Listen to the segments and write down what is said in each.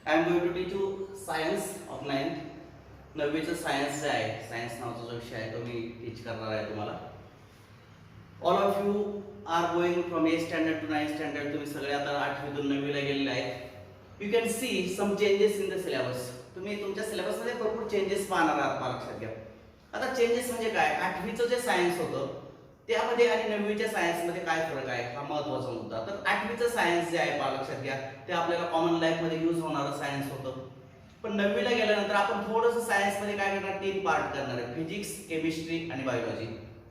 I am going to teach you science of 9th. नववीचं science जे आहे, science नावाचा जो विषय आहे तो मी टीच करणार आहे तुम्हाला. All of you are going from 8th standard to 9th standard. तुम्ही सगळे आता 8वीतून 9वीला गेलेले आहेत. You can see some changes in the syllabus. तुम्ही तुमच्या सिलेबसमध्ये भरपूर चेंजेस पाहणार आहात, मला लक्षात घ्या. आता चेंजेस म्हणजे काय? 8वीचं जे सायन्स होतं त्यामध्ये आणि 9वीच्या सायन्समध्ये काय फरक आहे हा महत्त्वाचा मुद्दा. तर 8वीचं सायन्स जे आहे, मला लक्षात घ्या, ते आपल्याला कॉमन लाईफमध्ये यूज होणारं सायन्स होतं. पण 9वीला गेल्यानंतर आपण थोडंसं सायन्समध्ये काय करणार, 3 पार्ट करणार आहे: फिजिक्स, केमिस्ट्री आणि बायोलॉजी.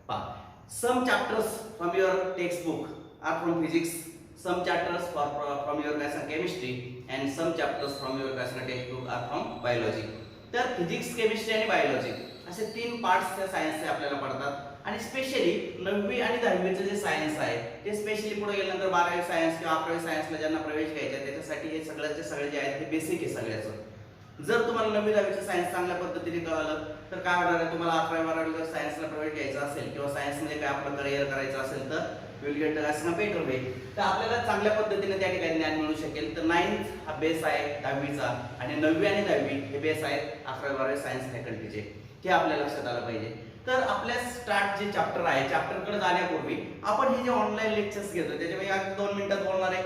पहा, some chapters from your text book are from physics, some chapters from your lesson chemistry and some chapters from your lesson textbook are from biology. तर फिजिक्स, केमिस्ट्री आणि biology असे 3 parts त्या सायन्सचे आपल्याला पडतात. आणि specially 9वी आणि 10वीचं जे सायन्स आहे ते स्पेशली पुढे गेल्यानंतर 12वी सायन्स किंवा 11वी सायन्सला ज्यांना प्रवेश घ्यायचा आहे त्याच्यासाठी हे सगळ्याचे सगळे जे आहेत ते बेसिक आहे सगळ्याचं. जर तुम्हाला 9वी 10वीचं सायन्स चांगल्या पद्धतीने कळलं तर काय होणार आहे, तुम्हाला 11वी 12वी जर सायन्सला प्रवेश घ्यायचा असेल किंवा सायन्समध्ये काय आपलं करिअर करायचं असेल तर will get a better way. तर आपल्याला चांगल्या पद्धतीने त्या ठिकाणी ज्ञान मिळू शकेल. तर 9th हा बेस आहे 10वीचा आणि 9वी आणि 10वी हे बेस आहेत 11वी 12वी सायन्स फॅकल्टीचे. हे आपल्या लक्षात आलं पाहिजे. तर आपल्या स्टार्ट जे चॅप्टर आहे, चॅप्टरकडे जाण्यापूर्वी आपण हे जे ऑनलाईन लेक्चर्स घेतो त्याचे मी अगदी 2 मिनिटात बोलणार आहे.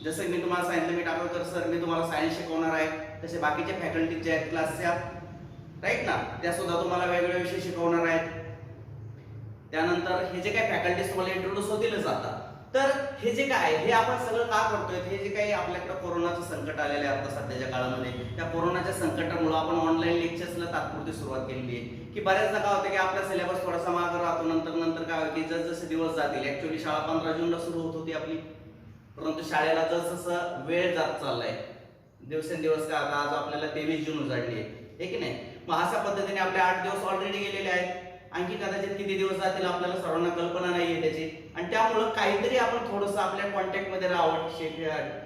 जसं मी तुम्हाला सांगितलं, मी टाकळकर सर मी तुम्हाला सायन्स शिकवणार आहे, तसे बाकीचे फॅकल्टी जे आहेत क्लासच्या, राईट ना, त्या सुद्धा तुम्हाला वेगवेगळे विषय शिकवणार आहेत. त्यानंतर हे जे काही फॅकल्टीज तुम्हाला इंट्रोड्यूस होतीलच आता. तर हे जे काय हे आपण सगळं का करतोय, हे जे काही आपल्याकडे कोरोनाचं संकट आलेलं आहे आता सध्याच्या काळामध्ये, त्या कोरोनाच्या संकटामुळे आपण ऑनलाईन लेक्चर्सला तात्पुरती सुरुवात केलेली आहे. की बऱ्याचदा काय होतं की आपला सिलेबस थोडासा मागे राहतो, नंतर काय होतं की जसजसे दिवस जातील, ऍक्च्युअली शाळा 15 जूनला सुरू होत होती आपली, परंतु शाळेला जसं वेळ जात चाललाय, दिवसेंदिवस काय आता आज आपल्याला 23 जून उजाडली आहे की नाही. मग अशा पद्धतीने आपले 8 दिवस ऑलरेडी गेलेले आहेत. आणखी कदाचित किती दिवस जातील आपल्याला सर्वांना कल्पना नाहीये त्याची. आणि त्यामुळं काहीतरी आपण थोडंसं आपल्या कॉन्टॅक्ट मध्ये राहावं,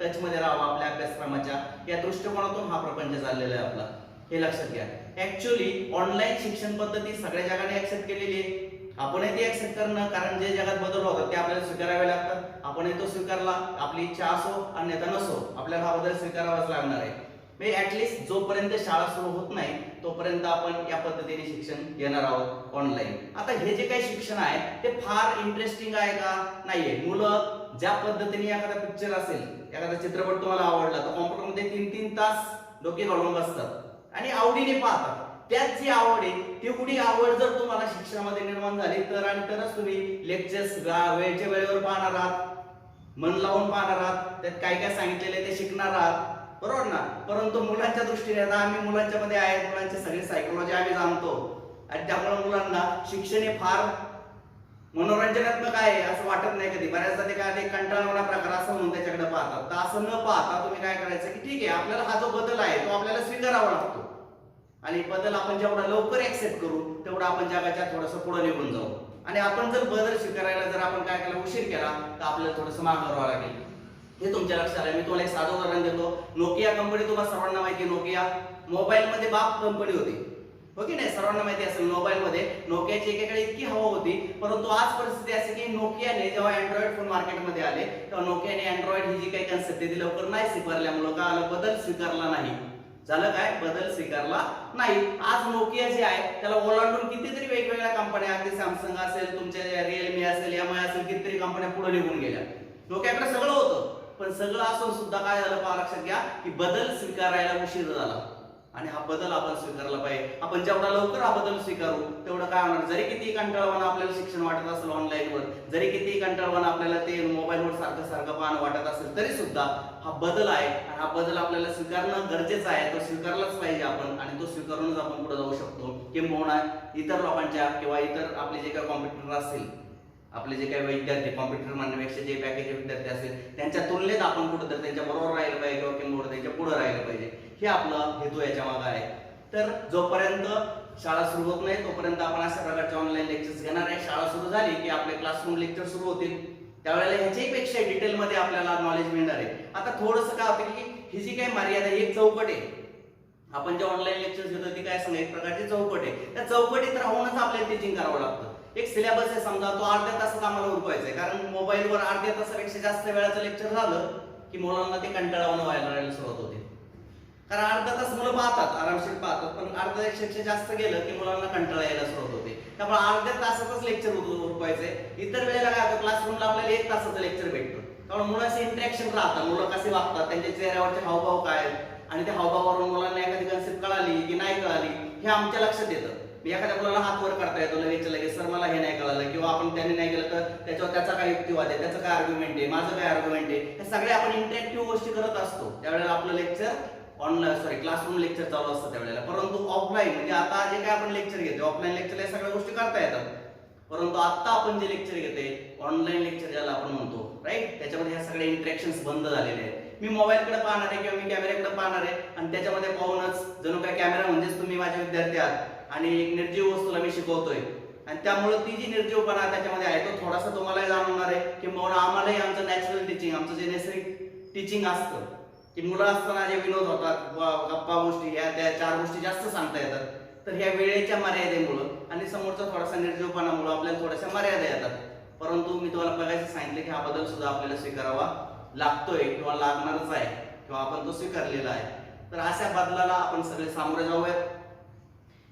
टच मध्ये राहावं आपल्या अभ्यासक्रमाच्या, या दृष्टिकोनातून हा प्रपंच चाललेला आहे आपला. हे लक्षात घ्या. ऍक्च्युअली ऑनलाईन शिक्षण पद्धती सगळ्या जगाने ऍक्सेप्ट केलेली आहे. आपणही ती ऍक्सेप्ट करणं, कारण जे जगात बदल होतात ते आपल्याला स्वीकारावे लागतात. आपणही तो स्वीकारला, आपली इच्छा असो अन्यथा नसो, आपल्याला हा बदल स्वीकारावाच लागणार आहे. ऍटलीस्ट जोपर्यंत शाळा सुरू होत नाही तोपर्यंत आपण या पद्धतीने शिक्षण घेणार आहोत ऑनलाईन. आता हे जे काही शिक्षण आहे ते फार इंटरेस्टिंग आहे का? नाहीये. मुलं ज्या पद्धतीने एखादा पिक्चर असेल, एखादा चित्रपट तुम्हाला आवडला तर कॉम्प्युटरमध्ये 3-3 तास डोके घालून बसतात आणि आवडीने पाहतात. त्यात जी आवड आहे तेवढी आवड जर तुम्हाला शिक्षणामध्ये निर्माण झाली तर आणि तरच तुम्ही लेक्चर्स वेळच्या वेळेवर पाहणार आहात, मन लावून पाहणार आहात, त्यात काय काय सांगितलेले ते शिकणार आहात, बरोबर ना. परंतु मुलांच्या दृष्टीने आता आम्ही मुलांच्या मध्ये आहे, मुलांची सगळी सायकोलॉजी आम्ही जाणतो आणि त्यामुळे मुलांना शिक्षण हे फार मनोरंजनात्मक आहे असं वाटत नाही कधी. बऱ्याचदा ते काय कंटाळवाणा प्रकार असं म्हणून त्याच्याकडे पाहतात. तर असं न पाहता तुम्ही काय करायचं की ठीक आहे, आपल्याला हा जो बदल आहे तो आपल्याला स्वीकारावा लागतो आणि बदल आपण जेवढा लवकर ऍक्सेप्ट करू तेवढा आपण जगाच्या थोडंसं पुढे निघून जाऊ. आणि आपण जर बदल स्वीकारायला जर आपण काय केला, उशीर केला तर आपल्याला थोडंसं मागं राहावं लागेल. हे तुमच्या लक्षात आलं. मी तुम्हाला एक साधं उदाहरण देतो. नोकिया कंपनी तुम्हाला सर्वांना माहिती आहे. नोकिया मोबाईल मध्ये बाप कंपनी होती, हो की नाही, सर्वांना माहिती असेल. मोबाईल मध्ये नोकियाची एकेकाळी इतकी हवा होती, परंतु आज परिस्थिती अशी की नोकियाने जेव्हा अँड्रॉइड फोन मार्केटमध्ये आले तेव्हा नोकियाने अँड्रॉइड ही जी काही कन्सेप्ट आहे ती लवकर नाही स्वीकारल्यामुळे काय आलं, बदल स्वीकारला नाही. झालं काय, बदल स्वीकारला नाही. आज नोकिया जे आहे त्याला ओलांडून कितीतरी वेगवेगळ्या कंपन्या, अगदी सॅमसंग असेल, तुमच्या रिअलमी असेल, एमआय असेल, कितीतरी कंपन्या पुढे निघून गेल्या. नोकियाकडे सगळं होतं, पण सगळं असून सुद्धा काय झालं पहा, लक्षात घ्या की बदल स्वीकारायला उशीर झाला. आणि हा बदल आपण स्वीकारला पाहिजे. आपण जेवढा लवकर हा बदल स्वीकारू तेवढं काय होणार, जरी किती कंटाळवाणं आपल्याला शिक्षण वाटत असेल ऑनलाईनवर, जरी किती कंटाळवाणं आपल्याला ते मोबाईलवर सारखं पाहणं वाटत असेल, तरी सुद्धा हा बदल आहे आणि हा बदल आपल्याला स्वीकारणं गरजेचं आहे. तो स्वीकारलाच पाहिजे आपण आणि तो स्वीकारूनच आपण पुढे जाऊ शकतो. किंबहुना इतर लोकांच्या किंवा इतर आपले जे काही कॉम्पिटिटर असतील, आपले जे काही विद्यार्थी, कॉम्प्युटर म्हणण्यापेक्षा जे पॅकेज विद्यार्थी असतील त्यांच्या तुलनेत आपण कुठं त्यांच्या बरोबर राहिलं पाहिजे किंवा किंवा त्यांच्या पुढे राहिलं पाहिजे. हे आपलं हेतू याच्या मागे आहे. तर जोपर्यंत शाळा सुरू होत नाही तोपर्यंत आपण अशा प्रकारचे ऑनलाईन लेक्चर्स घेणार आहे. शाळा सुरू झाली की आपले क्लासरूम लेक्चर सुरू होतील, त्यावेळेला ह्याच्याही पेक्षा डिटेलमध्ये आपल्याला नॉलेज मिळणार आहे. आता थोडंसं काय होतं की ही जी काही मर्यादा ही एक चौकट आहे. आपण जे ऑनलाईन लेक्चर्स घेतो ती काय सांगा, एक प्रकारची चौकट आहे. त्या चौकटीत राहूनच आपल्याला टीचिंग करावं लागतं. एक सिलेबस आहे समजा, तो अर्ध्या तासात आम्हाला उरकवायचा आहे, कारण मोबाईलवर अर्ध्या तासापेक्षा जास्त वेळाचं लेक्चर झालं की मुलांना ते कंटाळवाणं व्हायला सुरुवात होते. कारण अर्धा तास मुलं पाहतात, आरामशीर पाहतात, पण अर्धा तासापेक्षा जास्त गेलं की मुलांना कंटाळा यायला सुरुवात होते. त्यामुळे अर्ध्या तासातच लेक्चर उरवायचंय. इतर वेळेला काय होतं, क्लासरूमला आपल्याला 1 तासाचं लेक्चर भेटतं. त्यामुळे मुलांचे इंटरॅक्शन राहतात, मुलं कसे वागतात, त्यांच्या चेहऱ्यावरचे हावभाव काय आहेत आणि त्या हावभावावरून मुलांना एखादी कन्सेप्ट कळाली की नाही कळाली हे आमच्या लक्षात येतं. मी एखाद्या मुलाला हात वर करता येतो लगेच सर मला हे नाही कळालं, किंवा आपण त्याने नाही केलं तर त्याच्यावर त्याचा काय युक्तिवाद आहे, त्याचं काय आर्ग्युमेंट आहे, माझं काय आर्ग्युमेंट आहे, हे सगळे आपण इंटरॅक्टिव्ह गोष्टी करत असतो. त्यावेळेला आपलं लेक्चर क्लासरूम लेक्चर चालू असतं त्यावेळेला. परंतु ऑफलाईन म्हणजे आता जे काय आपण लेक्चर घेतो, ऑफलाईन लेक्चरला सगळ्या गोष्टी करता येतात. परंतु आता आपण जे लेक्चर घेतोय ऑनलाईन लेक्चर ज्याला आपण म्हणतो, राईट, त्याच्यामध्ये ह्या सगळ्या इंटरॅक्शन्स बंद झालेले आहेत. मी मोबाईलकडे पाहणार आहे किंवा मी कॅमेऱ्याकडे पाहणार आहे आणि त्याच्यामध्ये पाहूनच जणू काय कॅमेरा म्हणजेच तुम्ही माझे विद्यार्थी आहात आणि एक निर्जीव वस्तूला मी शिकवतोय आणि त्यामुळे ती जी निर्जीवपणा त्याच्यामध्ये आहे तो थोडासा तुम्हाला जाणवणार आहे की मग आम्हालाही आमचं नॅचरल टीचिंग, आमचं जे नैसर्गिक टीचिंग असतं की मुलं असताना जे विनोद होतात, गप्पा गोष्टी या त्या 4 गोष्टी जास्त सांगता येतात. तर ह्या वेळेच्या मर्यादेमुळं आणि समोरचा थोडासा निर्जीवपणामुळं आपल्याला थोड्याशा मर्यादा येतात. परंतु मी तुम्हाला बघायचं सांगितलं की हा बदल सुद्धा आपल्याला स्वीकारावा लागतोय किंवा लागणारच आहे किंवा आपण तो स्वीकारलेला आहे. तर अशा बदलाला आपण सगळे सामोरे जाऊयात.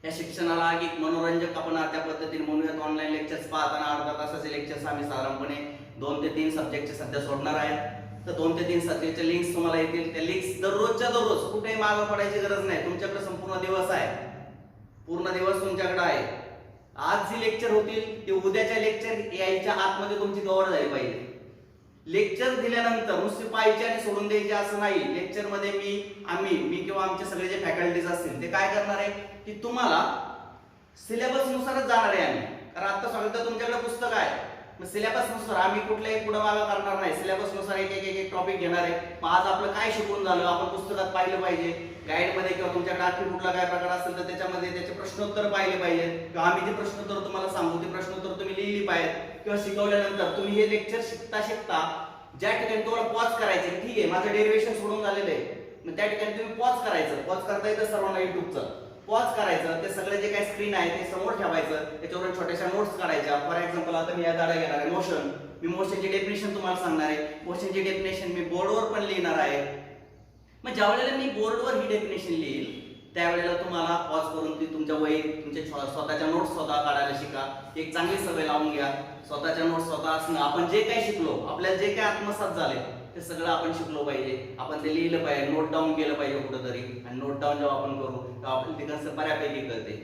या शिक्षणाला एक मनोरंजक आपण त्या पद्धतीने म्हणूयात. ऑनलाईन लेक्चर्स पाहताना अर्धा तासाचे लेक्चर्स आम्ही साधारणपणे 2 ते 3 सब्जेक्टचे सध्या सोडणार आहे. तर 2 ते 3 सब्जेक्टचे लिंक्स तुम्हाला येतील. त्या लिंक्स दररोजच्या दररोज कुठेही मागं पडायची गरज नाही. तुमच्याकडे संपूर्ण दिवस आहे, पूर्ण दिवस तुमच्याकडे आहे. आज जी लेक्चर होतील ते उद्याच्या लेक्चर यायच्या आतमध्ये तुमची कव्हर झाली पाहिजे. लेक्चर दिल्यानंतर नुसते पाहायचे आणि सोडून द्यायचे असं नाही. लेक्चर मध्ये मी किंवा आमचे सगळे जे फॅकल्टीज असतील ते काय करणार आहे की तुम्हाला सिलेबस नुसारच जाणार आहे आम्ही. कारण आता सगळं तुमच्याकडे पुस्तक आहे, मग सिलेबस नुसार आम्ही कुठल्याही पुढे मागे करणार नाही. सिलेबस नुसार एक टॉपिक घेणार आहे. मग आज आपलं काय शिकून झालं आपण पुस्तकात पाहिलं पाहिजे, गाईड मध्ये किंवा तुमच्याकडे आणखी कुठला काय प्रकार असेल तर त्याच्यामध्ये त्याचे प्रश्नोत्तर पाहिले पाहिजे किंवा आम्ही जे प्रश्नोत्तर तुम्हाला सांगू ते प्रश्नोत्तर तुम्ही लिहिली पाहिजे. किंवा शिकवल्यानंतर तुम्ही हे लेक्चर शिकता ज्या ठिकाणी तुम्हाला पॉज करायचे, ठीक आहे माझं डेरिव्हेशन सोडून झालेलं आहे, मग त्या ठिकाणी तुम्ही पॉज करायचं. पॉज करता येतं सर्वांना युट्यूबचं. पॉज करायचं, ते सगळे जे काही स्क्रीन आहे ते समोर ठेवायचं, त्याच्यावरून छोट्याशा नोट्स काढायच्या. फॉर एक्झाम्पल आता मी या धडा घेणार आहे मोशन, मी मोशनची डेफिनेशन तुम्हाला सांगणार आहे. मोशनची डेफिनेशन मी बोर्डवर पण लिहिणार आहे. मग ज्या वेळेला मी बोर्डवर ही डेफिनेशन लिहिल त्यावेळेला तुम्हाला पॉज करून ती तुमच्या वहीत तुमचे स्वतःच्या नोट्स स्वतः काढायला शिका. एक चांगली सवय लावून घ्या. स्वतःच्या नोट्स स्वतः असणं, आपण जे काही शिकलो, आपल्याला जे काही आत्मसात झाले ते सगळं आपण शिकलो पाहिजे. आपण ते लिहिलं पाहिजे, नोट डाऊन केलं पाहिजे कुठंतरी. आणि नोट डाऊन जेव्हा आपण करू तेव्हा आपल्याला ते कन्सेप्ट बऱ्यापैकी कळते.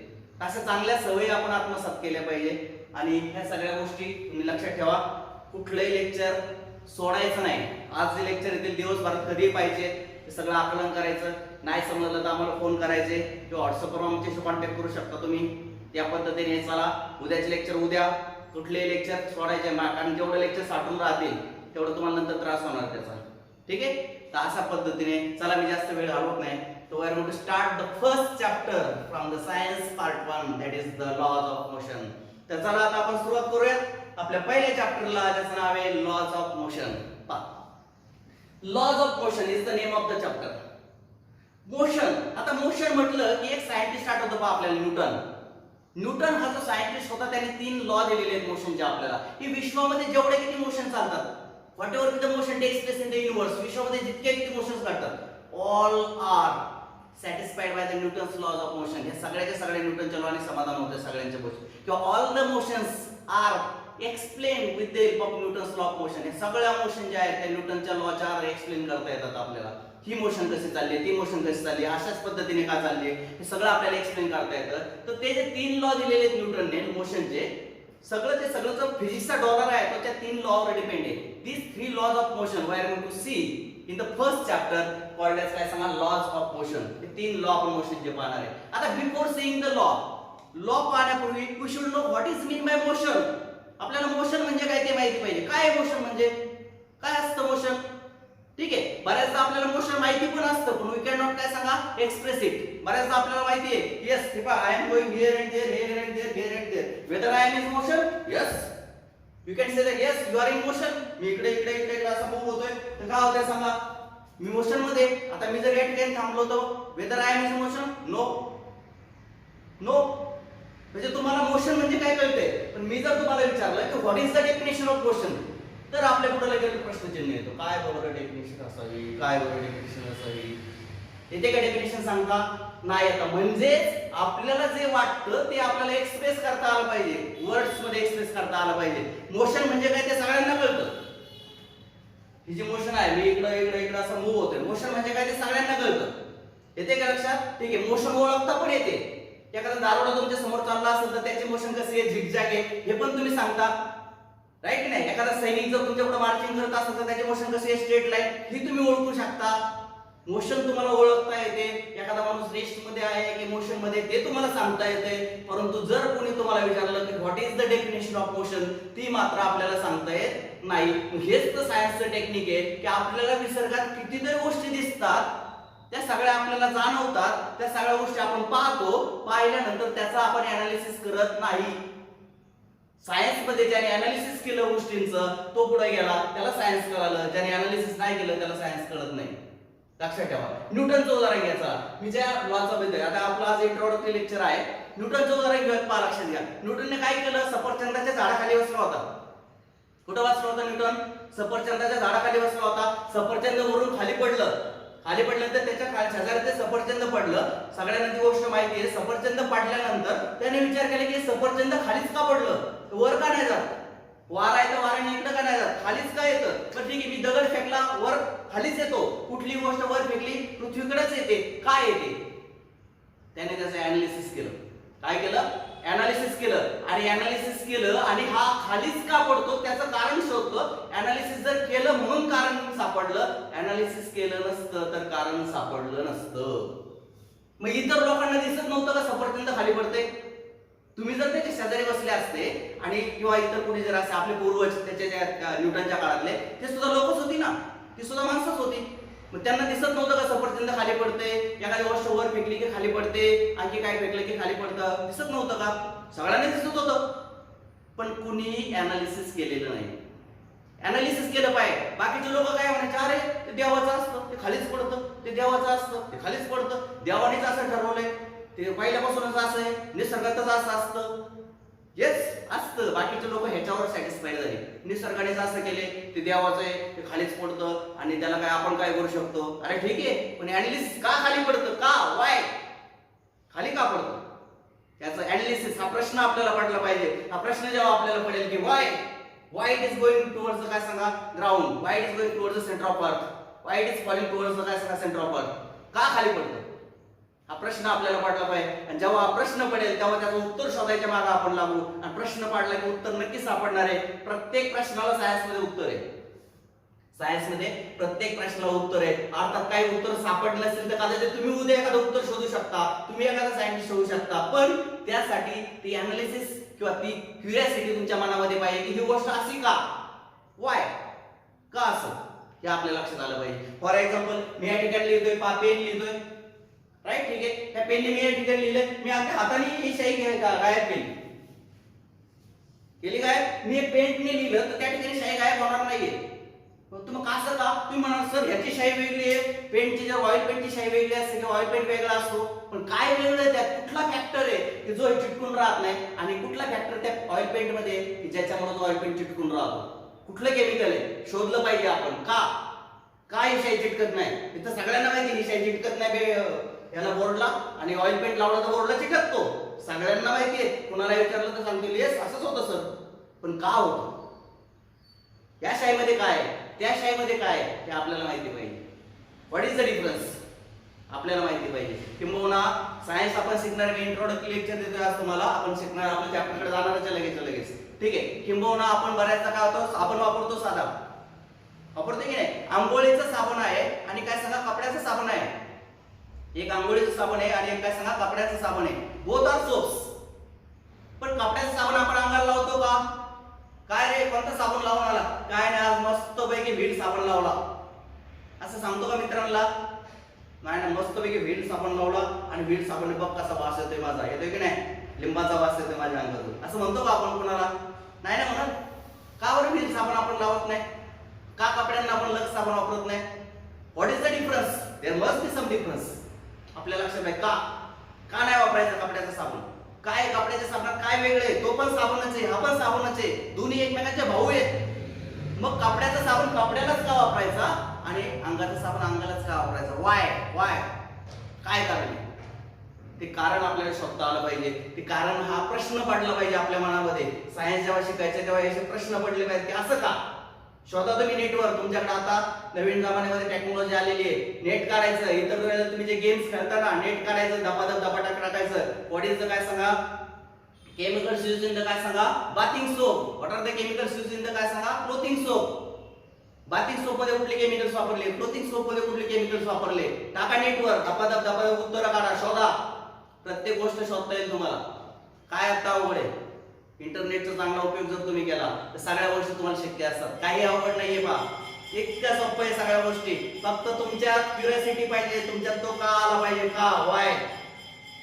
अशा चांगल्या सवयी आपण आत्मसात केल्या पाहिजे. आणि ह्या सगळ्या गोष्टी तुम्ही लक्षात ठेवा. कुठलंही लेक्चर सोडायचं नाही. आज जे लेक्चर येतील दिवसभरात कधी पाहिजे ते सगळं आकलन करायचं. नाही समजलं तर आम्हाला फोन करायचे किंवा व्हॉट्सअपवर आमच्याशी कॉन्टॅक्ट करू शकता तुम्ही. त्या पद्धतीने चला उद्याचे लेक्चर उद्या, कुठले लेक्चर सोडायचे कारण जेवढे लेक्चर साठून राहतील तेवढं तुम्हाला नंतर त्रास होणार त्याचा. ठीक आहे, तर अशा पद्धतीने चला मी जास्त वेळ घालवत नाही. So we are going to start the first chapter from the science part 1, that is the laws of motion. तर चला आता आपण सुरुवात करूयात आपल्या पहिल्या चॅप्टरला, ज्याचं नाव आहे laws of motion. Laws of motion is the name of the chapter. Motion, आता मोशन म्हटलं की एक सायंटिस्ट आठवतो पहा आपल्याला, न्यूटन हा जो सायंटिस्ट होता त्याने 3 लॉ दिलेले आहेत मोशनचे आपल्याला. की विश्वामध्ये जेवढे किती मोशन चालतात, whatever be the motion takes place in the universe, विश्वामध्ये जितके किती मोशन्स घडतात, all are satisfied by the Newton's laws of motion. हे सगळ्याचे सगळे न्यूटनच्या लॉने समाधान होते सगळ्यांच्या गोष्टी. किंवा all the motions are explain with the help of Newton's law of motion. हे सगळ्या मोशन जे आहेत त्या न्यूटनच्या लॉच्या आधारे एक्सप्लेन करता येतात आपल्याला. ही मोशन कशी चालली, ती मोशन कशी चालली, अशाच पद्धतीने का चालली, हे सगळं आपल्याला एक्सप्लेन करता येतं. तर ते जे 3 लॉ दिलेले आहेत न्यूटनने मोशनचे, सगळं जो फिजिक्सचा डॉलर आहे तो त्या 3 लॉवर डिपेंड आहे. These 3 laws of motion we are going to see in the first chapter called as काय सांगा, लॉज ऑफ मोशन. हे 3 लॉ आपण मोशनचे पाहणार आहे. आता बिफोर सीइंग द लॉ पाहण्यापूर्वी we should know what is mean by motion. आपल्याला motion म्हणजे काय ते माहिती पाहिजे. काय मोशन म्हणजे काय असतं मोशन, ठीक आहे. बऱ्याचदा आपल्याला मोशन माहिती पण असतं पण वी कॅन नॉट काय सांगा एक्सप्रेस इट. बऱ्याचदा आपल्याला माहिती आहे येस ठीक आहे, I am going here and there, here and there, here and there. Whether I am in motion, yes you can say that yes you are in motion. मी इकडे इकडे इकडे इकडे असं मूव्ह होतोय तर काय होतंय सांगा, मी मोशन मध्ये. आता मी जर या ठिकाणी थांबलो होतो, whether I am in motion, no no. म्हणजे तुम्हाला मोशन म्हणजे काय कळतंय. पण मी जर तुम्हाला विचारलं की what is the definition of motion, तर आपल्या पुढे लगेच प्रश्नचिन्ह येतो. काय बरोबर डेफिनेशन असावी, काय बरोबर डेफिनेशन असावी. येते का डेफिनेशन सांगता? नाही येतं. म्हणजेच आपल्याला जे वाटतं ते आपल्याला एक्सप्रेस करता आलं पाहिजे, वर्ड्स मध्ये एक्सप्रेस करता आलं पाहिजे. मोशन म्हणजे काय ते सगळ्यांना कळतं. ही जी मोशन आहे, मी इकडं इकडं इकडं असं मूव्ह होतोय, मोशन म्हणजे काय ते सगळ्यांना कळतं. येते का लक्षात? ठीक आहे. मोशन ओळखता पण येते. एखादा दारोडा तुमच्या समोर चालला असेल तर त्याची मोशन कशी आहे, झिगझॅग आहे, हे पण तुम्ही सांगता, राईट की नाही? एखादा सैनिक जर तुमच्या पुढे मार्चिंग करत असेल तर त्याची मोशन कशी आहे, स्ट्रेट लाईन, ही तुम्ही ओळखू शकता. मोशन तुम्हाला ओळखता येते. एखादा माणूस रेस्ट मध्ये आहे की मोशन मध्ये, ते तुम्हाला सांगता येते. परंतु जर कोणी तुम्हाला विचारलं की what is the definition of motion, ती मात्र आपल्याला सांगता येत नाही. हेच तर सायन्सचं टेक्निक आहे की आपल्याला निसर्गात कितीतरी गोष्टी दिसतात, त्या सगळ्या आपल्याला जाणवतात, त्या सगळ्या गोष्टी आपण पाहतो, पाहिल्यानंतर त्याचा आपण अनालिसिस करत नाही. सायन्स मध्ये ज्याने अनालिसिस केलं गोष्टींचं तो पुढे गेला, त्याला सायन्स कळालं. ज्याने अनालिसिस नाही केलं त्याला सायन्स कळत नाही. लक्षात ठेवा. न्यूटनचं उदाहरण घ्यायचा. मी ज्या लॉचा बद्दल, आता आपला आज इंट्रोडक्टरी लेक्चर आहे, न्यूटनचं उदाहरण घेऊया. पहा, लक्षात घ्या. न्यूटनने काय केलं? सफरचंदाच्या झाडाखाली बसला होता. कुठं बसला होता न्यूटन? सफरचंदाच्या झाडाखाली बसला होता. सफरचंद वरून खाली पडलं. खाली पडल्यानंतर त्याच्या शेजारी ते सफरचंद पडलं. सगळ्यांना ती गोष्ट माहिती आहे. सफरचंद पडल्यानंतर त्याने विचार केला की सफरचंद खालीच का पडलं, वर का नाही जात? वारा आहे तर वाऱ्याने इकडं का नाही जात, खालीच का येतं? तर ठीक आहे, मी दगड फेकला, वर खालीच येतो. कुठली गोष्ट वर फेकली पृथ्वीकडेच येते, काय येते? त्याने त्याचं अनालिसिस केलं. काय केलं? अनालिसिस केलं. आणि अनालिसिस केलं आणि हा खालीच का पडतो त्याचं कारण शोधतो. अनालिसिस जर केलं म्हणून कारण सापडलं, अनालिसिस केलं नसतं तर कारण सापडलं नसतं. मग इतर लोकांना दिसत नव्हतं का सफरचंद खाली पडते? तुम्ही जर त्याच्या शेजारी बसले असते आणि किंवा इतर कोणी जर असे आपले पूर्वज त्याच्या न्यूटनच्या काळातले, ते सुद्धा लोकच होती ना, ती सुद्धा माणसंच होती. मग त्यांना दिसत नव्हतं का सफरचंद खाली पडते, एखादी गोष्ट वर फेकली की खाली पडते, आणखी काय फेकलं की खाली पडतं? दिसत नव्हतं का? सगळ्यांना दिसत होतं. पण कुणीही अनालिसिस केलेलं नाही. अनालिसिस केलं पाहिजे. बाकीचे लोक काय म्हणायचे, अरे ते देवाचं असतं, ते खालीच पडतं, ते देवाचं असतं, ते खालीच पडतं, देवानेच असं ठरवलंय, ते पहिल्यापासूनच असं आहे, निसर्गातच असं असतं. येस असतं. बाकीचे लोक ह्याच्यावर सॅटिस्फाईड झाले. निसर्गानेच असं केले, ते देवाचं आहे, ते खालीच पडतं आणि त्याला काय आपण काय करू शकतो? अरे ठीक आहे, पण अनालिसिस का खाली पडतं? का? वाय? खाली का पडतं? त्याचं अनालिसिस, हा प्रश्न आपल्याला पडला पाहिजे. हा प्रश्न जेव्हा आपल्याला पडेल की why it is going towards काय सांगा, ground, why it is going towards the centre of earth, why it is falling towards काय सांगा, सेंटर ऑफ अर्थ, का खाली पडतं? हा प्रश्न आपल्याला पडला पाहिजे. आणि जेव्हा हा प्रश्न पडेल तेव्हा त्याचं उत्तर शोधायच्या मागे आपण लागू. आणि प्रश्न पडला की उत्तर नक्की सापडणार आहे. प्रत्येक प्रश्नाला सायन्समध्ये उत्तर आहे. सायन्समध्ये प्रत्येक प्रश्नाला उत्तर आहे. अर्थात काही उत्तर सापडलं असेल तर कदाचित तुम्ही उद्या एखादं उत्तर शोधू शकता, तुम्ही एखादा सायंटिस्ट शोधू शकता. पण त्यासाठी ती अनालिसिस किंवा ती क्युरिओसिटी तुमच्या मनामध्ये पाहिजे की ही गोष्ट अशी का, वाय, का असं, हे आपल्या लक्षात आलं पाहिजे. फॉर एक्झाम्पल, मी या ठिकाणी लिहितोय, पेन लिहितोय, राईट, ठीक आहे. त्या पेनने मी या ठिकाणी लिहिलंय, मी आपल्या हाताने ही शाई गायब केली गायब. मी पेंटने लिहिलं तर त्या ठिकाणी शाई गायब होणार नाहीये. तुम्ही कसं का? तुम्ही म्हणाल सर ह्याची शाई वेगळी आहे, पेंटची जर ऑइल पेंटची शाई वेगळी असते किंवा ऑइल पेंट वेगळा असतो, पण काय वेगळं आहे त्यात? कुठला फॅक्टर आहे की जो चिटकून राहत नाही आणि कुठला फॅक्टर त्या ऑइल पेंट मध्ये की ज्याच्यामुळे तो ऑइल पेंट चिटकून राहतो? कुठलं केमिकल आहे? शोधलं पाहिजे आपण. का ही शाई चिटकत नाही? इथं सगळ्यांना माहिती ही शाई चिटकत नाही याला बोर्डला, आणि ऑइल पेंट लावला तर बोर्डला चिटकतो, सगळ्यांना माहिती आहे. कुणाला विचारलं तर सांगतील येस असंच होतं सर. पण का होतं? या शाईमध्ये काय, त्या शाईमध्ये काय, हे आपल्याला माहिती पाहिजे. व्हॉट इज द डिफरन्स आपल्याला माहिती पाहिजे. किंबहुना सायन्स आपण शिकणार, मी इंट्रोडक्टरी लेक्चर देतोय आज तुम्हाला, आपण शिकणार, आपण चॅप्टरकडे जाणारच लगेच, ठीक आहे. किंबहुना आपण बऱ्याचदा काय होतं, आपण वापरतो साधा, वापरतो की नाही? आंघोळीचं साबण आहे आणि काय सांगा, कपड्याचं साबण आहे. एक आंघोळीचं साबण आहे आणि एक काय सांगा, कपड्याचं साबण आहे. Both are soaps. पण कपड्याचं साबण आपण अंगाला लावतो का? काय रे कोणता साबण लावून आला? काय नाही, आज मस्तपैकी व्हील साबण लावला असं सांगतो का मित्रांना? नाही ना, मस्तपैकी व्हील साबण लावला आणि व्हील साबण बघ कसा वास येतोय माझा, येतोय की नाही? लिंबाचा वास येतोय माझ्या अंगातून, असं म्हणतो का आपण कोणाला? नाही ना म्हणत. का बरं व्हील साबण आपण लावत नाही? का कपड्यांना आपण लक्स साबण वापरत नाही? What is the difference? There must be some difference. आपल्या लक्षात आहे का नाही वापरायचं कपड्याचं साबण? काय कपड्याच्या साबणात काय वेगळे? तो पण साबणच आहे, हा पण साबणच आहे, दोन्ही एकमेकांचे भाऊ आहेत. मग कपड्याचा साबण कपड्यालाच का वापरायचा आणि अंगाचा साबण अंगालाच का वापरायचा? वाय काय कारण आहे ते कारण आपल्याला शोधता आलं पाहिजे. ते कारण हा प्रश्न पडला पाहिजे आपल्या मनामध्ये. सायन्स जेव्हा शिकायचं तेव्हा हे प्रश्न पडले पाहिजे की असं का. शोधा तुम्ही नेटवर. तुमच्याकडे आता नवीन जमान्यामध्ये टेक्नॉलॉजी आलेली आहे. नेट काढायचं. इतर वेळेला तुम्ही जे गेम्स खेळता ना, नेट काढायचं, धपाधप टाकायचं. व्हॉट इज द काय सांगा, केमिकल्स यूज इन द काय सांगा, bathing soap. What are the chemicals use in the काय सांगा, क्लोथिंग सोप. बाथिंग सोप मध्ये कुठले केमिकल्स वापरले, क्लोथिंग सोप मध्ये कुठले केमिकल्स वापरले, टाका नेटवर. धपाधप उत्तर काढा, शोधा. प्रत्येक गोष्ट शोधता येईल तुम्हाला. काय आता अवघड आहे. इंटरनेटचा चांगला उपयोग जर तुम्ही केला तर सगळ्या गोष्टी तुम्हाला शक्य असतात. काही अवघड नाहीये पहा. इतक्या सोपं आहे सगळ्या गोष्टी. फक्त तुमच्या क्युरियोसिटी पाहिजे. तुमच्यात तो का आला पाहिजे, का वाय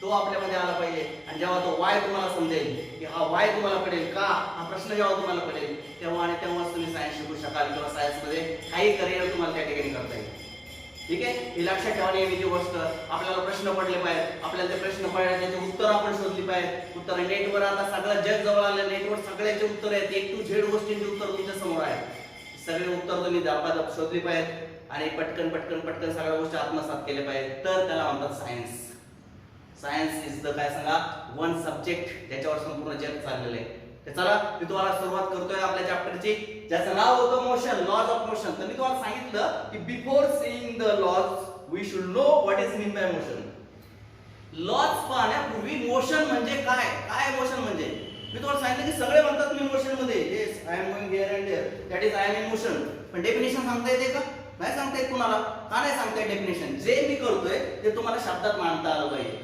तो आपल्यामध्ये आला पाहिजे. आणि जेव्हा तो वाय तुम्हाला समजेल की हा वाय तुम्हाला पडेल का, हा प्रश्न जेव्हा तुम्हाला पडेल तेव्हा आणि तेव्हाच तुम्ही सायन्स शिकू शकाल किंवा सायन्स मध्ये काही करिअर तुम्हाला त्या ठिकाणी करता येईल. ठीक आहे. हे लक्षात ठेवा. नेहमीची गोष्ट आपल्याला प्रश्न पडले पाहिजेत. आपल्याला ते प्रश्न पडले त्याचे उत्तर आपण शोधली पाहिजेत. उत्तर नेटवर आता सगळं जग जवळ आलं. नेटवर सगळ्याचे उत्तर आहेत. A to Z गोष्टींचे उत्तर तुमच्या समोर आहेत. सगळे उत्तर तुम्ही धपाधप शोधली पाहिजेत आणि पटकन सगळ्या गोष्टी आत्मसात केल्या पाहिजेत. तर त्याला म्हणतात सायन्स. सायन्स इज द काय सांगा, वन सब्जेक्ट ज्याच्यावर संपूर्ण जग चाललेलं आहे. तर चला मी तुम्हाला सुरुवात करतोय आपल्या चॅप्टरची, ज्याचं नाव होतं मोशन, लॉज ऑफ मोशन. तर मी तुम्हाला सांगितलं की before seeing the laws we should know what is mean by motion. Laws पाहण्यापूर्वी मोशन म्हणजे काय, काय मोशन म्हणजे. मी तुम्हाला सांगितलं की सगळे म्हणतात मी मोशन मध्ये, yes I am going here and there, that is I am in motion. पण डेफिनेशन सांगता येते का, नाही सांगता येत कुणाला. का नाही सांगता येत डेफिनेशन. जे मी करतोय ते तुम्हाला शब्दात मांडता आलं पाहिजे.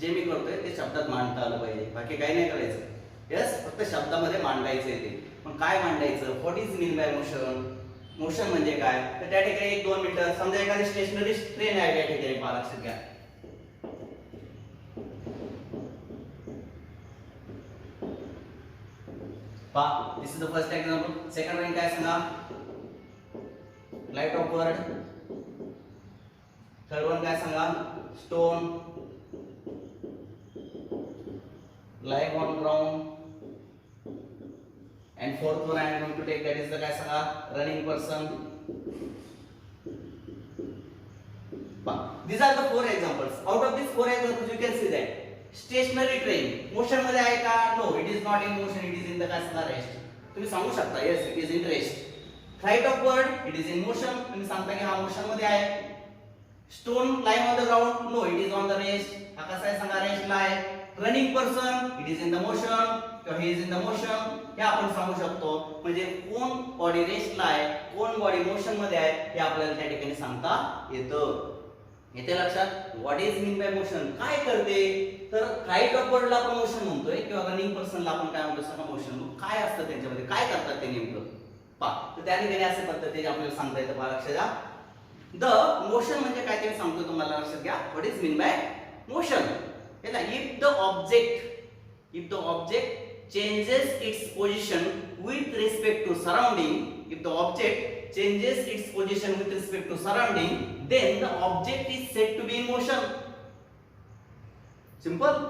जे मी करतोय ते शब्दात मांडता आलं पाहिजे. बाकी काही नाही करायचं. यस, फक्त शब्दामध्ये मांडायचं आहे ते. पण काय मांडायचं, what is mean by motion. Motion म्हणजे काय. तर त्या ठिकाणी 1-2 मिनिटं समजा एखादी स्टेशनरी ट्रेन आहे त्या ठिकाणी, पहा लक्षात घ्या. पहा, this is the first example. Second one काय सांगा, flight of bird. Third one काय सांगा, stone lying on ground. And fourth one I am going to take, that is the काय सांगा, running person. These are the 4 examples. Out of these 4 examples you can see that stationary train motion मध्ये आहे का, no, it is not in motion, it is in the काय सांगा, rest. तुम्ही सांगू शकता yes it is in rest. Flight of bird, it is in motion, तुम्ही सांगता की हा मोशन मध्ये आहे. Stone lying on the ground, no, it is on the rest. हा कसा आहे सांगा, रेस्ट ला आहे. Running person, it is in the motion किंवा he is in the motion, हे आपण सांगू शकतो. म्हणजे कोण बॉडी रेस्टला आहे, कोण बॉडी मोशन मध्ये आहे, हे आपल्याला त्या ठिकाणी सांगता येतं. येते लक्षात. What is mean by motion, काय करते. तर फ्लाइट ऑफ बर्डला आपण मोशन म्हणतोय किंवा रनिंग पर्सनला आपण काय म्हणतो सांगा, मोशन. काय असतं त्यांच्यामध्ये, काय करतात ते नेमकं, पहा. तर त्या ठिकाणी अशा पद्धतीने आपल्याला सांगता येतं. पहा लक्षात घ्या. द मोशन म्हणजे काय ते सांगतो तुम्हाला, लक्षात घ्या. What is mean by motion. If the object changes its position with respect to surrounding, if the object changes its position with respect to surrounding, then the object is said to be in motion. Simple.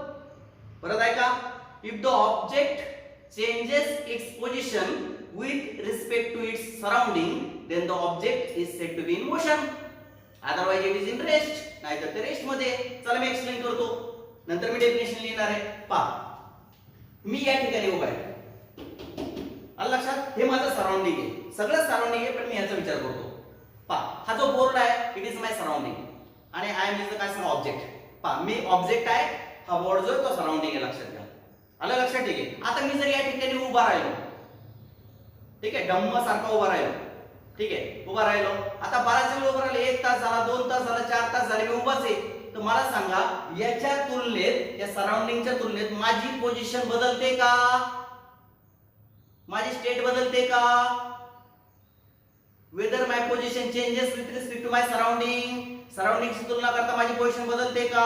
परत ऐका. If the object changes its position with respect to its surrounding, then the object is said to be in motion. Otherwise it is in rest. नाहीतर ते rest मध्ये. चला मी explain करतो, नंतर मी definition लिहिणार आहे. पहा, मी या ठिकाणी उभा आहे, आलं लक्षात. हे माझं सराउंडिंग आहे, सगळं सराउंडिंग आहे, पण मी याचा विचार करतो. पहा, हा जो बोर्ड आहे इट इज माय सराउंडिंग आणि आय एम इज काय सांगा, ऑब्जेक्ट. पहा, मी ऑब्जेक्ट आहे, हा बोर्ड जो आहे तो सराउंडिंग आहे. लक्षात घ्या. आलं लक्षात. ठीक आहे. आता मी जर या ठिकाणी उभा राहिलो, ठीक आहे, डम्म सारखा उभा राहिलो, ठीक आहे, उभा राहिलो. आता बराच वेळ उभा राहिलो, 1 तास झाला, 2 तास झाला, 4 तास झाले, मी उभाच आहे. तर मला सांगा, याच्या तुलनेत, या सराउंडिंगच्या तुलनेत माझी पोझिशन बदलते का, माझी स्टेट बदलते का. Whether my position changes with respect to my surrounding, सराउंडिंगची तुलना करता माझी पोझिशन बदलते का,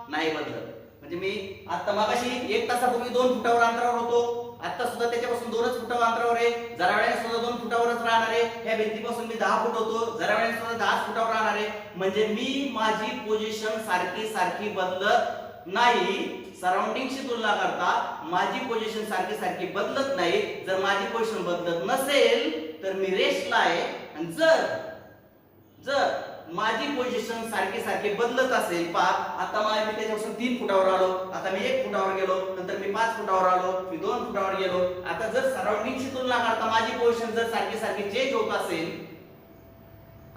नाही बदलत. म्हणजे मी आता मगाशी 1 तासापूर्वी 2 फुटावर अंतरावर होतो, आता सुद्धा त्याच्यापासून 2च फुटावर अंतरावर आहे. जरा वेळाने सुद्धा 2 फुटावरच राहणार आहे. ह्या भिंतीपासून मी 10 फूट होतो, जरा वेळाने सुद्धा 10 फुटावर राहणार आहे. म्हणजे मी माझी पोझिशन सारखी बदलत नाही. सराउंडिंगशी तुलना करता माझी पोझिशन सारखी बदलत नाही. जर माझी पोझिशन बदलत नसेल तर मी रेस्टला आहे, आणि जर माझी पोझिशन सारखी सारखी बदलत असेल, पहा आता मी त्याच्यापासून 3 फुटावर आलो, आता मी 1 फुटावर गेलो, नंतर मी 5 फुटावर आलो, मी 2 फुटावर गेलो. आता जर सराउंडिंगशी तुलना करता माझी पोझिशन जर सारखी सारखी चेंज होत असेल,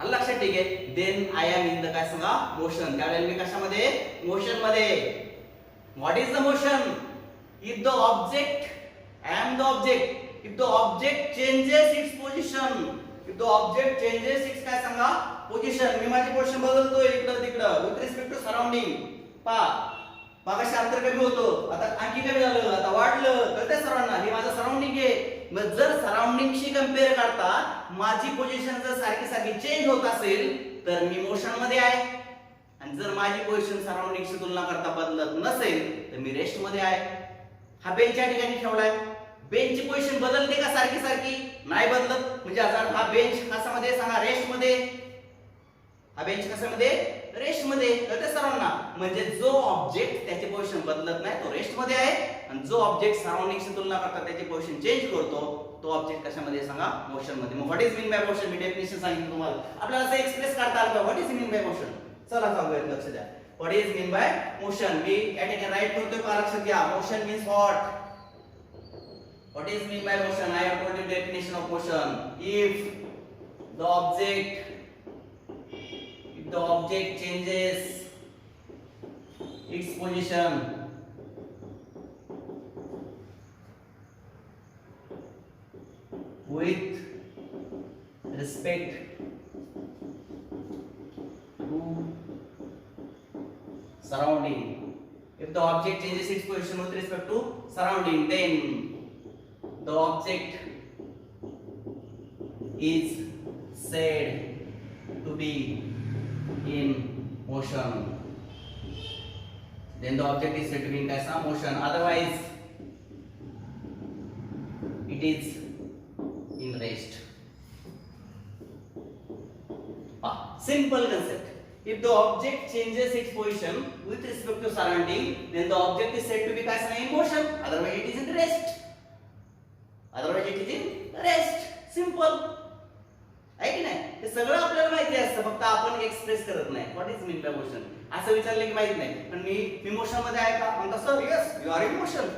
लक्षात ठीक आहे, then I am in the काय सांगा मोशन. त्यावेळेला मी कशामध्ये मोशन मध्ये. What is the motion? If the object, I am the object, if the object changes its position, if the object changes its काय सांगा पोझिशन, मी माझी पोझिशन बदलतोय इकडं तिकडं विथ रिस्पेक्ट टू सराउंडिंग. पहा मागाशी अंतर कमी होतं, आता आणखी कमी झालं, आता वाढलं, कळतंय सर्वांना, हे माझं सराउंडिंग आहे. मग जर सराउंडिंगशी कंपेअर करता माझी पोझिशन जर सारखी सारखी चेंज होत असेल तर मी मोशन मध्ये आहे, आणि जर माझी पोझिशन सराउंडिंगशी तुलना करता बदलत नसेल तर मी रेस्ट मध्ये आहे. हा बेंच या ठिकाणी ठेवलाय, बेंचची पोझिशन बदलते का सारखी सारखी? नाही बदलत. म्हणजे आता हा बेंच कशामध्ये सांगा रेस्ट मध्ये, हा बेंच कशामध्ये रेस्ट मध्ये. कळते सर्वांना? म्हणजे जो ऑब्जेक्ट त्याची पोझिशन बदलत नाही तो रेस्ट मध्ये आहे, आणि जो ऑब्जेक्ट सराउंडिंगशी तुलना करता त्याची पोझिशन चेंज करतो तो ऑब्जेक्ट कशामध्ये सांगा मोशन मध्ये. मग what is mean by motion? मी डेफिनेशन सांगितलं तुम्हाला, आपल्याला असं एक्सप्रेस करता आलं का what is mean by motion? चला सांगूया, लक्ष द्या. What is mean by motion? मी या ठिकाणी राईट करतोय, का लक्षात घ्या. Motion means what? What is mean by motion? I have told you definition of motion. If the object changes its position with respect to surrounding, if the object changes its position with respect to surrounding, then the object is said to be in motion. Then the object is said to be in motion. Otherwise, it is in rest. Simple concept. If the object changes its position with respect to surrounding, then the object is said to be in motion. Otherwise, it is in rest. Otherwise it is in rest. Simple. आहे की नाही? हे सगळं आपल्याला माहिती असतं, फक्त आपण एक्सप्रेस करत नाही. What is mean by motion असं विचारलं की माहित नाही. पण मी मोशन मध्ये आहे का म्हणता, sir yes you are in motion.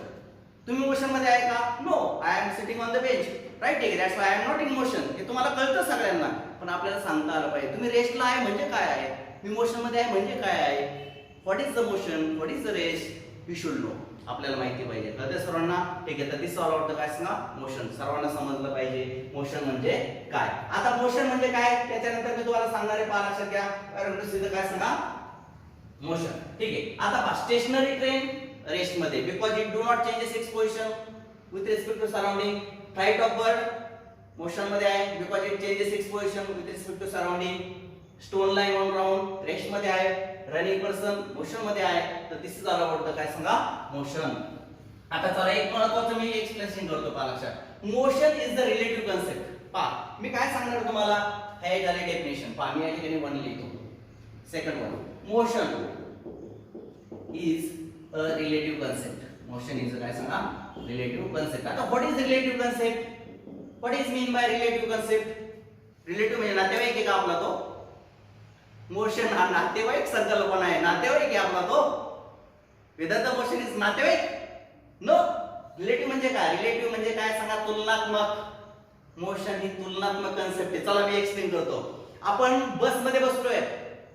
तुम्ही मोशन मध्ये आहे का? No, I am sitting on the bench. Right, ठीक आहे, that's why I am not in motion. हे तुम्हाला कळतं सगळ्यांना, पण आपल्याला सांगता आलं पाहिजे. तुम्ही रेस्टला आहे म्हणजे काय आहे, मी मोशन मध्ये आहे म्हणजे काय आहे. What is the motion, what is the rest, you should know. आपल्याला माहिती पाहिजे. कळते सर्वांना? ठीक आहे, तर दिसायला वाटतं काय सांगा मोशन. सर्वांना समजलं पाहिजे मोशन म्हणजे काय. आता मोशन म्हणजे काय त्याच्यानंतर मी तुम्हाला सांगणार आहे, पहा लक्षात घ्या. काय सांगा मोशन. ठीक आहे, आता पहा स्टेशनरी ट्रेन रेस्ट मध्ये, because it do not changes its position with respect to surrounding. Flight of bird motion मध्ये आहे, because it changes its position with respect to surrounding. Stone line on ground rest मध्ये आहे. Running person motion मध्ये आहे. तर तिसरं झालं वाटतं काय सांगा मोशन. आता चला एक महत्त्वाचं मी एक्सप्लेनेशन करतो, पहा लक्षात. Motion is the relative concept. पहा मी काय सांगणार तुम्हाला, हे झाले डेफिनेशन. पहा मी या ठिकाणी 1 लिहितो. Second one, motion is a relative concept. Motion is काय सांगा रिलेटिव्ह कन्सेप्ट. आता what is relative concept? What is mean bye relative concept? Relative म्हणजे नातेवाईक आहे का आपला तो? मोशन हा नातेवाईक संकल्पना आहे, नातेवाईक आहे आपला तो. वेदांत मोशन इज नातेवाईक? नो. रिलेटिव्ह म्हणजे काय? रिलेटिव्ह म्हणजे काय सांगा तुलनात्मक. मोशन ही तुलनात्मक कन्सेप्ट आहे. चला मी एक्सप्लेन करतो. आपण बस मध्ये बसलोय,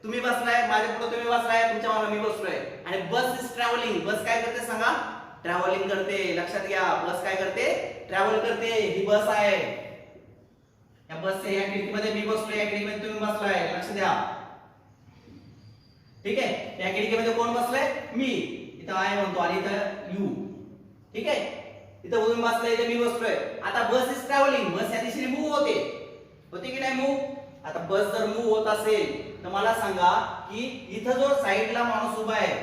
तुम्ही बसलाय माझ्या पुढे, तुम्ही बसलाय तुमच्या मागे मी बसलोय, आणि बस इज ट्रॅव्हलिंग. बस काय करते सांगा? ट्रॅव्हलिंग करते. लक्षात घ्या, बस काय करते? ट्रॅव्हल करते. ही बस आहे, या बसच्या या खिडकीमध्ये मी बसलोय, या खिडकीमध्ये तुम्ही बसलाय. लक्ष द्या, ठीक आहे. या खिडकीमध्ये कोण बसलाय? मी. इथं आहे म्हणतो, आणि इथं यू. ठीक आहे, इथं तुम्ही बसलाय, इथं मी बसलोय. आता बस इज ट्रॅव्हलिंग. बस या दिशेने मूव्ह होते की नाही मूव्ह? आता बस जर मूव्ह होत असेल तर मला सांगा की इथं जो साइडला माणूस उभा आहे,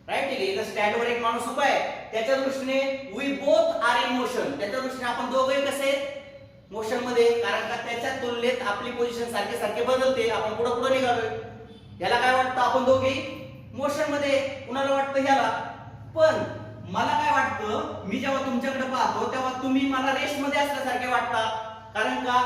राईट, ठीक आहे, इथं स्टँडवर एक माणूस उभा आहे, त्याच्या दृष्टीने we both are in motion. त्याच्या दृष्टीने आपण दोघे कसे मोशन मध्ये, कारण का त्याच्या तुलनेत आपली पोझिशन सारखी सारखी बदलते. आपण पुढे पुढे निघालोय. याला काय वाटतं? आपण दोघे मोशन मध्ये. कुणाला वाटतं ह्याला? पण मला काय वाटतं, मी जेव्हा तुमच्याकडे पाहतो तेव्हा तुम्ही मला रेस्ट मध्ये असल्यासारखे वाटता. कारण का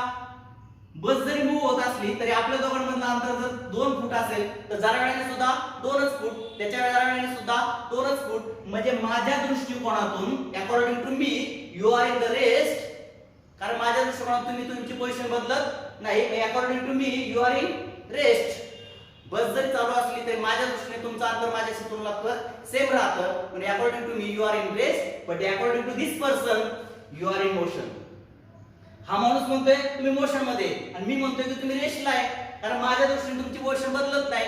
बस जरी मूव्ह होत असली तरी आपल्या दोघांमधलं अंतर जर 2 फूट असेल तर जरा वेळाने सुद्धा 2च फूट, त्याच्या वेळाने सुद्धा 2च फूट, म्हणजे माझ्या दृष्टिकोनातून according to me you are in the rest, कारण माझ्या दृष्टिकोनातून तुम्ही तुमची पोझिशन बदलत नाही, according to me you are in rest. Bus जरी चालू असली तरी माझ्या दृष्टीने तुमचं अंतर माझ्याशी तुलना सेम राहतं, पण according to me you are in rest, but according to this person you are in motion. हा माणूस म्हणतोय तुम्ही मोशन मध्ये आणि मी म्हणतोय की तुम्ही रेस्टला आहे, कारण माझ्या दृष्टीने तुमची पोझिशन बदलत नाही.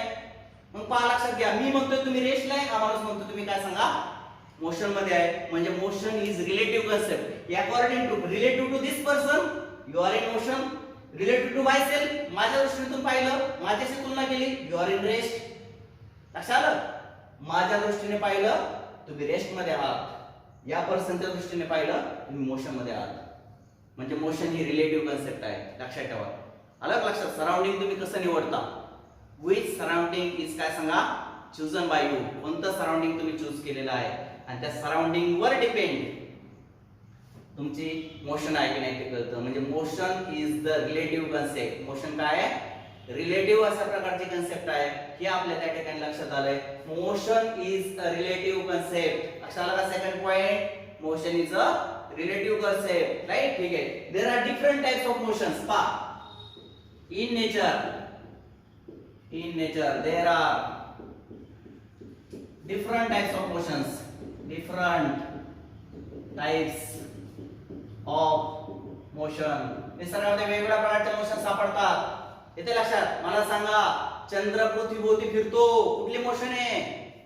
मग पहा लक्षात घ्या, मी म्हणतोय तुम्ही रेस्टला आहे, हा माणूस म्हणतो तुम्ही काय सांगा मोशन मध्ये आहे, म्हणजे motion is relative concept. According to relative to this person you are in motion, relative to myself माझ्या दृष्टीतून पाहिलं, माझ्याशी तुलना केली यू आर इन रेस्ट. लक्षात आलं, माझ्या दृष्टीने पाहिलं तुम्ही रेस्ट मध्ये आहात, या पर्सनच्या दृष्टीने पाहिलं तुम्ही मोशन मध्ये आहात, म्हणजे मोशन ही रिलेटिव्ह कन्सेप्ट आहे. लक्षात ठेवा. आलं लक्षात. सराउंडिंग तुम्ही कसं निवडता, विच सराउंडिंग इज काय सांगा चूजन बाय यू, कोणतं सराउंडिंग तुम्ही चूज केलेलं आहे आणि त्या सराउंडिंग वर डिपेंड तुमची मोशन आहे की नाही ते कळतं. म्हणजे motion is the relative concept. Motion काय आहे, रिलेटिव्ह अशा प्रकारची कन्सेप्ट आहे, हे आपल्या त्या ठिकाणी लक्षात आलंय. Motion is a relative concept. लक्षात आलं का second point, motion is a relative concept, right. ठीक आहे. There are different types of motions. पहा in nature there are different types of motions, different types of motion. निसर्गामध्ये वेगवेगळ्या प्रकारचे motion सापडतात. इथे लक्षात मला सांगा, चंद्र पृथ्वीभोवती फिरतो, कुठली मोशन आहे,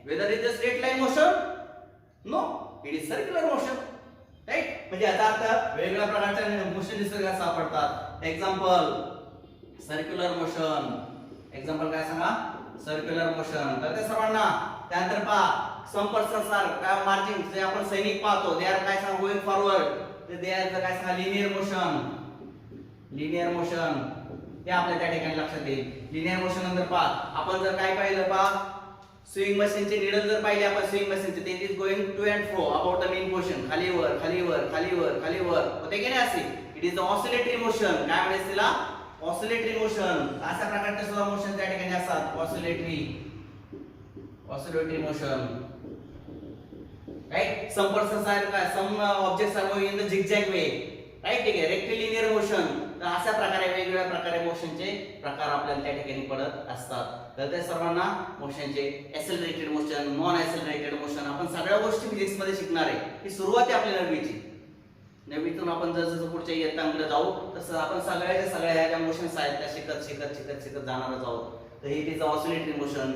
whether is a straight line motion, no it is circular motion, right. म्हणजे याचा अर्थ वेगवेगळ्या प्रकारच्या मोशन निसर्गात सापडतात. Example circular motion. एक्झाम्पल काय सांगा, सर्क्युलर मोशन. तर ते सर्वांना त्यानंतर पहा संपर्कसार काय मार्जिन जे आपण सैनिक पाहतो दे आर काय सांगा गोइंग फॉरवर्ड, ते दे आर काय सांगा लिनियर मोशन. लिनियर मोशन ते आपल्या त्या ठिकाणी लक्षात येईल. लिनियर मोशन नंतर पहा आपण जर काय पाहिलं, पहा स्विंग मशीनचे निडल जर पाहिले आपण, स्विंग मशीनचे ते is going to and fro about the main position, खाली वर खाली वर खाली वर खाली वर होते की नाही असे. It is the oscillatory motion. काय म्हणायचं तिला, ऑसिलेटरी मोशन. अशा प्रकारचे सुद्धा मोशन त्या ठिकाणी असतात, ऑसिलेटरी मोशन, राईट. संपर्कसार काय, some objects are moving in the zigzag way, right. ठीक आहे. Rectilinear motion. तर अशा प्रकारे वेगवेगळ्या प्रकारे मोशनचे प्रकार आपल्याला त्या ठिकाणी पडत असतात. तर ते सर्वांना मोशनचे ऍक्सेलरेटेड मोशन, नॉन ऍक्सेलरेटेड मोशन आपण सगळ्या गोष्टी फिजिक्स मध्ये शिकणार आहे. ही सुरुवात आहे आपल्या नववीची. नववीतून आपण जसं पुढच्या इयत्तांकडे जाऊ तसं आपण सगळ्याच्या सगळ्या ह्या ज्या मोशन्स आहेत त्या शिकत शिकत शिकत शिकत जाणारच आहोत. तर ही is oscillatory motion,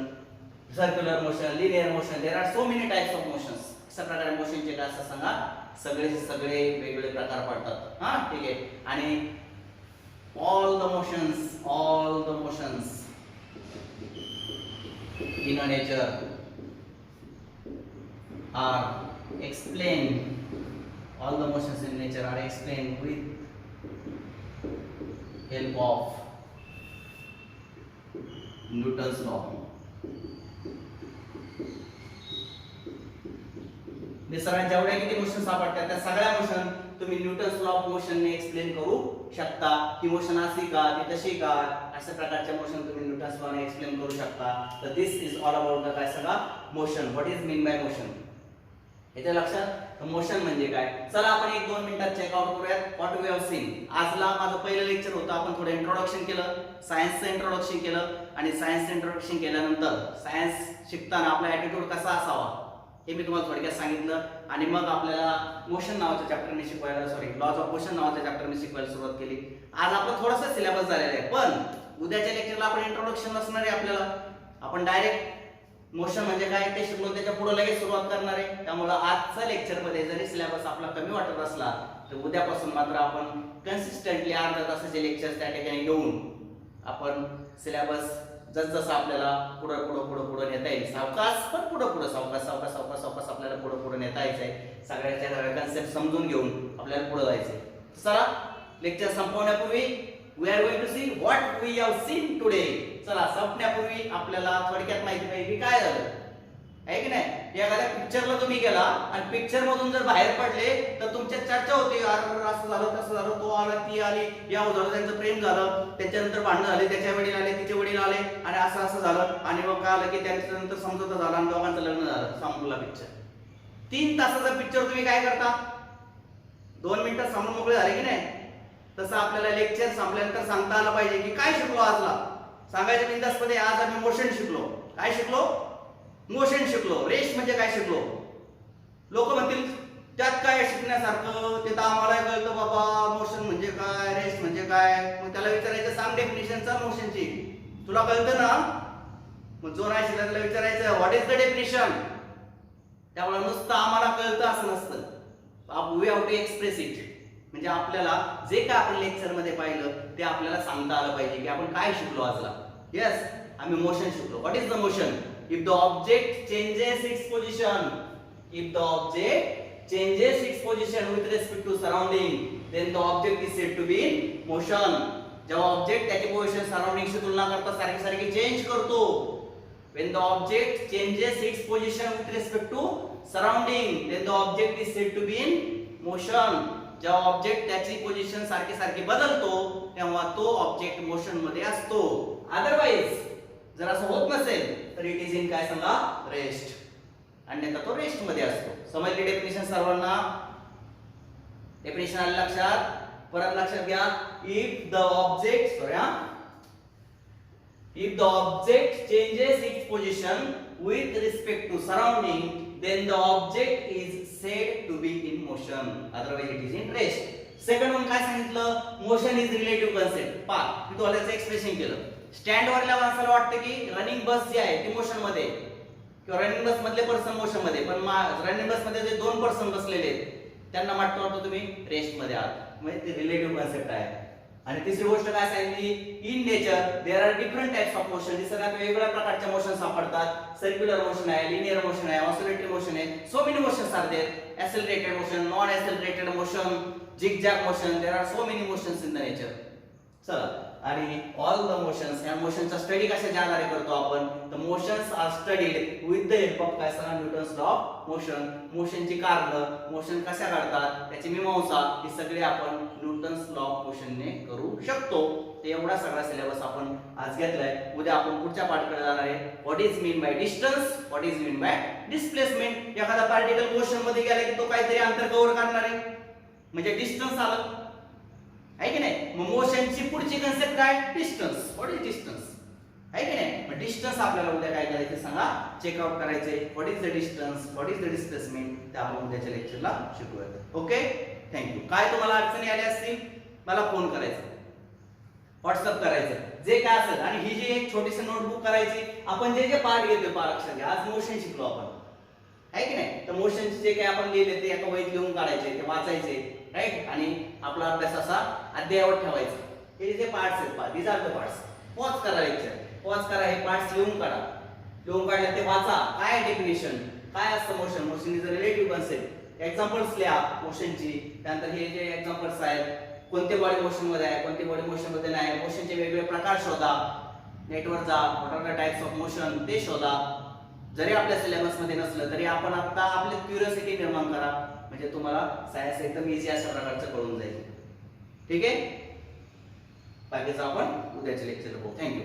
circular motion, linear motion. There are so many types of motions. अशा प्रकारे मोशनचे काय असं सांगा सगळेचे सगळे वेगवेगळे प्रकार पडतात. हा ठीक आहे. आणि all the motions in a nature are explained, all the motions in nature are explained with help of Newton's law. निसर्गात जेवढ्या किती मोशन सापडतात त्या सगळ्या मोशन तुम्ही न्यूटन्स लॉ ऑफ मोशन ने एक्सप्लेन करू शकता. ही मोशन अशी का ती तशी का, अशा प्रकारच्या मोशन तुम्ही न्यूटन्स लॉ ने एक्सप्लेन करू शकता. तर दिस इज ऑल अबाउट द काय सगळा motion. What is mean by motion, येते लक्षात. मोशन म्हणजे काय, चला आपण 1-2 मिनिटात चेकआउट करूयात व्हॉट वी हॅव सीन. आजला माझं पहिलं लेक्चर होतं, आपण थोडं इंट्रोडक्शन केलं, सायन्सचं इंट्रोडक्शन केलं आणि सायन्सचं इंट्रोडक्शन केल्यानंतर सायन्स शिकताना आपला ॲटिट्यूड कसा असावा हे मी तुम्हाला थोडक्यात सांगितलं. आणि मग आपल्याला मोशन नावाच्या चॅप्टर मी शिकवायला, सॉरी लॉज ऑफ मोशन नावाच्या चॅप्टर मी शिकवायला सुरुवात केली. आज आपण थोडासा सिलेबस झालेला आहे, पण उद्याच्या लेक्चरला आपण इंट्रोडक्शन नसणार आहे आपल्याला. आपण डायरेक्ट मोशन म्हणजे काय ते शिकलो, त्याच्या पुढे लगेच सुरुवात करणार आहे. त्यामुळे आजच्या लेक्चर मध्ये जरी सिलेबस आपला कमी वाटत असला तर उद्यापासून मात्र आपण कन्सिस्टंटली अर्धा तासाचे लेक्चर्स त्या ठिकाणी घेऊन आपण सिलेबस जसं आपल्याला पुढे नेता येईल, सावकाश पण पुढे सावकाश आपल्याला पुढे नेता यायचंय. सगळ्याच्या सगळ्या कन्सेप्ट समजून घेऊन आपल्याला पुढे जायचंय. चला लेक्चर संपवण्यापूर्वी we are going to see what we have seen today. चला संपण्यापूर्वी आपल्याला थोडक्यात माहिती पाहिजे काय झालं आहे की नाही. एखाद्या पिक्चरला तुम्ही गेला आणि पिक्चर मधून जर बाहेर पडले तर तुमच्या चर्चा होती, अरे असं झालं तसं झालं, तो आला ती आली, या झालं, त्यांचं प्रेम झालं, त्याच्यानंतर भांडण झाले, त्याच्या वडील आले तिचे वडील आले आणि असं असं झालं आणि मग काय आलं की त्याच्यानंतर समजोता झाला आणि दोघांचं लग्न झालं, संपला पिक्चर. 3 तासाचा पिक्चर तुम्ही काय करता, 2 मिनिटात समोर मोकळे झाले की नाही. तसं आपल्याला लेक्चर संपल्यानंतर सांगता आलं पाहिजे की काय शिकलो आजला. सांगायचं बिंदासमध्ये, आज आम्ही मोशन शिकलो. काय शिकलो? मोशन शिकलो. रेस्ट म्हणजे काय शिकलो. लोक म्हणतील त्यात काय शिकण्यासारखं, ते तर आम्हाला कळतं बाबा, मोशन म्हणजे काय, रेस्ट म्हणजे काय. मग त्याला विचारायचं, सांग डेफिनेशनचा मोशनची, तुला कळतं ना. मग जो नाही शिकला त्याला विचारायचं व्हॉट इज द डेफिनेशन. त्यामुळे नुसतं आम्हाला कळतं असं नसतं, we have to express it. म्हणजे आपल्याला जे काय आपण लेक्चर मध्ये पाहिलं ते आपल्याला सांगता आलं पाहिजे की आपण काय शिकलो आजला. येस, आम्ही मोशन शिकलो. What is the motion? If the object changes its position, if the object changes its position with respect to surrounding, then the object is said to be in motion. जेव्हा object त्याची position सराउंडिंगशी तुलना करता सारखी सारखी change करतो, when the object changes its position with respect to surrounding, then the object is said to be in motion. जेव्हा object त्याची position सारखी सारखी बदलतो तेव्हा तो ऑब्जेक्ट मोशन मध्ये असतो. अदरवाइज जर असं होत नसेल तर इट इज इन काय सांगा, रेस्ट. अन्यथा तो रेस्ट मध्ये असतो. समजली डेफिनेशन सर्वांना? डेफिनेशन आलं लक्षात? परत लक्षात घ्या. If the object if the object changes its position with respect to surrounding, then the object is said to be in motion, otherwise it is in rest. Second one काय सांगितलं, motion is relative concept. पहा मी तुम्हाला त्याचं expression केलं. Stand वरल्या माणसाला वाटतं की running बस जी आहे ती मोशन मध्ये, किंवा रनिंग बस मधले पर्सन मोशन मध्ये, पण रनिंग बस मध्ये जे 2 पर्सन बसलेले आहेत त्यांना वाटतं तुम्ही रेस्ट मध्ये आहात. म्हणजे ते रिलेटिव्ह कन्सेप्ट आहे. आणि तिसरी गोष्ट काय सांगितली, in nature there are different types of motion. सगळ्यात वेगवेगळ्या प्रकारचे मोशन सापडतात. सर्क्युलर मोशन आहे, लिनियर मोशन आहे, ऑसिलेटरी मोशन आहे. So many motions are there. Accelerated motion, non accelerated motion, zigzag motion, there are so many motions in the nature. चला, आणि all the motions, या मोशनचा स्टडी कशाच्या आधारे करतो आपण, तर motions are studied with the help of काय सांगा, न्यूटन्स लॉ ऑफ मोशन. मोशनची कारणं, मोशन कशा घडतात त्याची मीमांसा, ही सगळे आपण न्यूटन्स लॉ ऑफ मोशनने करू शकतो. ते एवढा सगळा सिलेबस आपण आज घेतलाय. उद्या आपण पुढच्या पाठाकडे जाणार आहे. What is mean by distance, what is mean bye displacement. एखादा पार्टिकल मोशन मध्ये गेला की तो काहीतरी अंतर कव्हर करणार आहे, म्हणजे डिस्टन्स आलं आहे की नाही. मग मोशनची पुढची कन्सेप्ट काय, डिस्टन्स. व्हॉट इज डिस्टन्स, आहे की नाही. मग डिस्टन्स आपल्याला उद्या काय करायचं सांगा, चेकआउट करायचे. What is the distance, what is the displacement, ते आपण उद्याच्या लेक्चरला शिकूया. Okay, thank you. काय तुम्हाला अडचणी आल्या असतील मला फोन करायचा, व्हॉट्सअप करायचं, जे काय असेल. आणि ही जी एक छोटीशी नोटबुक करायची. आपण जे जे पार्ट घेतोय पार्ट लक्षात घ्या. आज मोशन शिकलो आपण, आहे की नाही. तर मोशनचे जे काही आपण लिहिले ते एका वहीत लिहून काढायचे, ते वाचायचे, राईट. आणि आपला अभ्यास असा अध्यायावर ठेवायचा. हे जे पार्ट्स आहेत पहा, these are the parts. Pause करा लेक्चर, पॉज करा, हे पार्ट्स लिहून काढा. लिहून काढले ते वाचा. काय डेफिनेशन, काय असतं motion, motion is a relative concept. Examples लिहा मोशनची. त्यानंतर हे जे एक्झाम्पल्स आहेत, कोणते बॉडी मोशन मध्ये आहे, कोणते बॉडी मोशन मध्ये नाही, मोशनचे वेगवेगळे प्रकार शोधा. नेटवर जा, what are the types of motion ते शोधा. जरी आपल्या सिलेबस मध्ये नसलं तरी आपण आता आपली क्युरियोसिटी निर्माण करा, म्हणजे तुम्हाला सायन्स एकदम इझी अशा प्रकारचं कळून जाईल. ठीक आहे. बाकीचं आपण उद्याच्या लेक्चरला बघू. थँक्यू.